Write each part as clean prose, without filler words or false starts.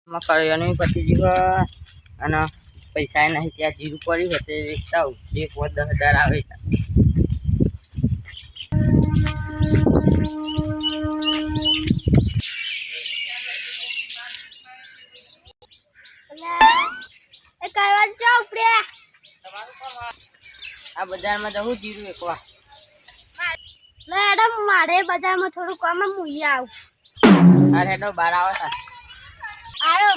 કરિયાનું પતી ગયું અને પૈસા નહીં ત્યાં જીરું પડ્યું હોય તે વેચતા આવું જે 10,000 આવે. આ બજારમાં જવું જીરું એકવા મેડમ મારે બજારમાં થોડું કામ મુઈ આવું. અરે હેડો બાર આવો તા આયો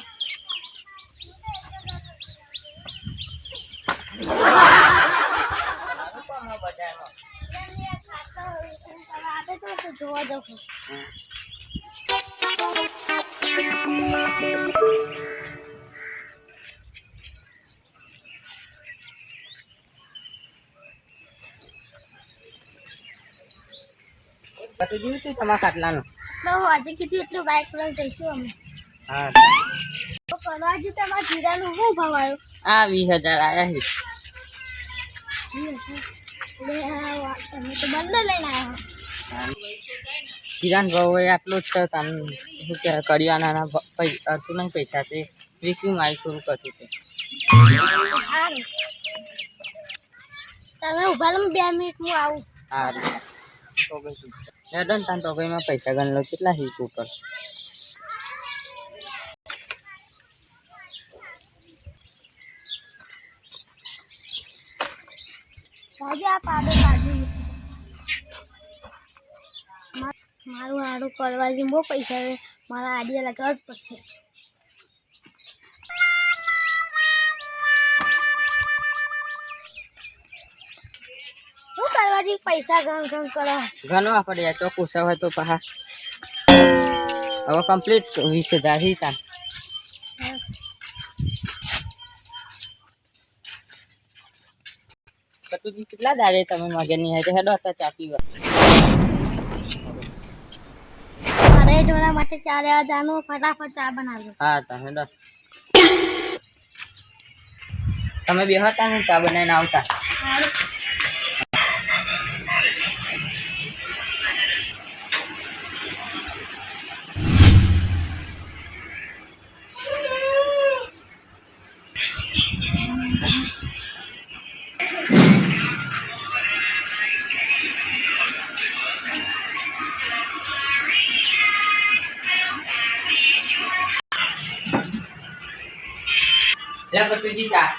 બજારમાં જોવા જવું. બધું જોયું તું તમારા ખાટલાનું તો આજે કીધું એટલું બાઈક લઈને જઈશું અમે. હા તો પરવાજી તમારા જીરાનો શું ભાવ આવ્યો? આ 20,000 આયા છે. તમે તો બંને લઈને આવ્યા. જીરાનો ભાવ હોય આટલો જ છે. તમે શું કહેવાય કરિયાના હતું નહીં પૈસા તે વિક્યું મારી થોડું કરતું તે સારું તમે ઉભા લો 2 મિનિટ હું આવું. સારું તો ભાઈ હેડો ને તાન તો ભાઈમાં પૈસા ગણ લો કેટલા છે ટોટલ. આજે આ પાડો કાઢી મારું આડું કરવા જઈને બહુ પૈસા મારા આડિયા લગાવવા જ પડશે. શું કરવા જઈ પૈસા ગણ કરો ઘણવા પડે યાર ચોખ્ખું હોય તો પહા હવે કમ્પ્લીટ 20,000 હી તાન. કટુજી કેટલા દાડે તમે મગે નહીં હોય તો હેડો હતા ચા પીવા. મારે ઢોરા માટે 4,000 નું ફટાફટ ચા બનાવજો. હા તા હેડો તમે બે હતા ને ચા બનાવીને આવતા. લે કટુજી ચા.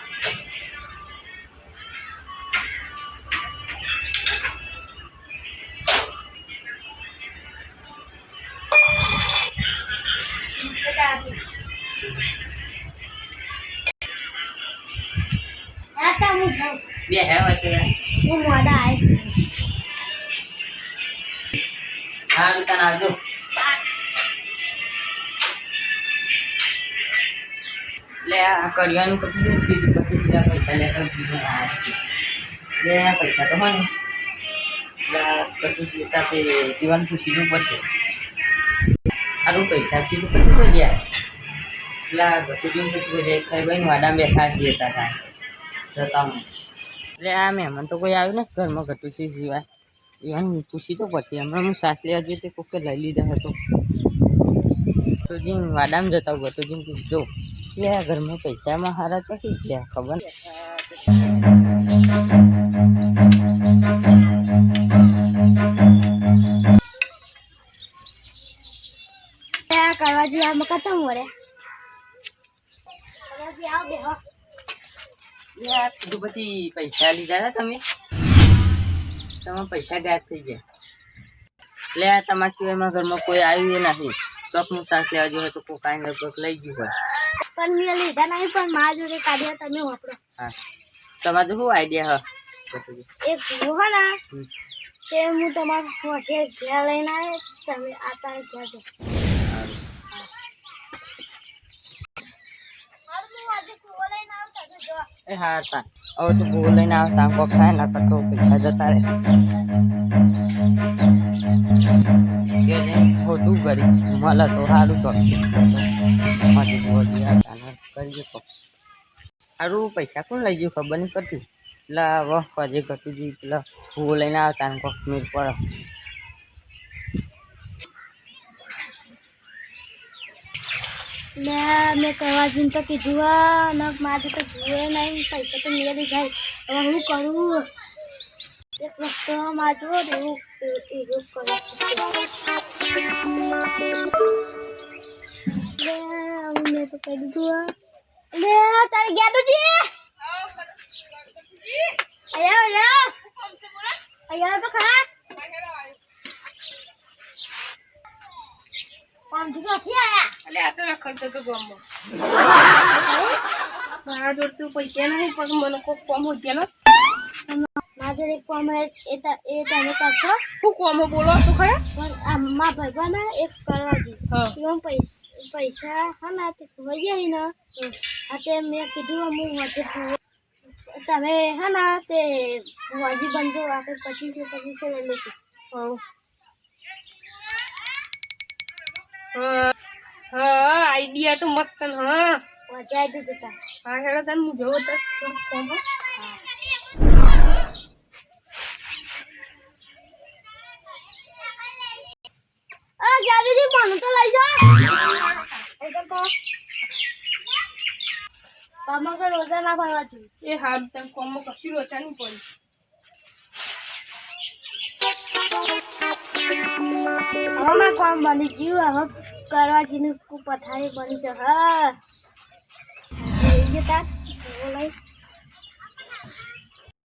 બે હે હોય હું મોડા આવીશ. હા તને આવજો. લે આ કરિયાનું પછી પૈસા લેતા લે પૈસા તો હોય ને પછી લેતા તે જીવન ખુશીનું પડશે. સારું પૈસા કીધું પછી કોઈ ગયા એટલે બધું પછી કોઈ જાય ખાઈ ભાઈ વાડા બેઠા છીએ હતા જતા હું એટલે આ મહેમાન તો કોઈ આવ્યું ને ઘરમાં ઘટુસી સિવાય જીવન પૂછી તો પછી હમણાં હું સાસ લેવા જોઈએ તે કોકે લઈ લીધા હતો તો જીન વાડામાં જતા હું તો જીન પૂછજો એટલે ઘરમાં પૈસામાં હારા ચોકી ગયા ખબર કરવા જોઈએ આમાં કતો મળે આવ બેહો. કીધું પછી પૈસા લીધા હતા તમે પૈસા ગાયબ થઈ ગયા એટલે આ તમારા સિવાયમાં ઘરમાં કોઈ આવ્યું એ નહીં ચોકનું સાસ લેવા જોઈએ તો કોકાઈ લગભગ લઈ ગયું હોય પણ મેં લીધા નહીં પણ મારા જોડે કાઢ્યા તમે વાપરો. હા તમારે શું આઈડિયા એક હો ને તે હું તમારા મોઢે ઘેર લઈને આવે તમે આતા ઘેર જો. એ હા તા હવે તો બહુ લઈને આવતા કોક થાય ના કરતો પૈસા જતા રહે ખોટું કરી મળે તો સારું તો કરી સારું પૈસા કોણ લઈ ગયું ખબર નહીં પડતી પેલા વહ પજે ઘટુજી પેલા ભૂ લઈને આવતા ને કોક મેળ પડે મેં કરવા જઈને તો કીધું અને મારે તો જુએ નહીં પૈસા તો મેં જાય હવે હું કરું એક વસ્તુ માજો એવું એવું કરું મેં તો કહી દીધું લે તારે ગયા તો અહીંયા તો ખરા કામ થી નથી આયા અલે આ તો રખડતો તો ગામમાં મારા જોડે તો પૈસા નહીં પણ મને કોઈ કોમ હોજે ને મારે એક કામ એ તમે કરશો શું કોમ બોલો તો ખરા પણ આમાં ભાઈબાને એક કરવા દી હા એમાં પૈસા હા ના તે ખોઈ જાય ને આ તે મેં કીધું હું વાંચે છું તમે હા ના તે વાજી બનજો આપણે 25 લઈ લઈશું હા હા આઈડિયા તો મસ્ત ને હા વાંચાઈ દીધું તા હા હેડો તને હું જોઉં તો થોડું કોમ હો દીદી મને તો લઈ જા કામમાં કોઈ રોજા ના ભરવા જોઈએ એ હાલ તને કોમમાં કશું રોચા નહીં પડી હવે મારું કામ બની ગયું હવે કરવા જઈને પથારી બની છે હા લઈ જતા લઈ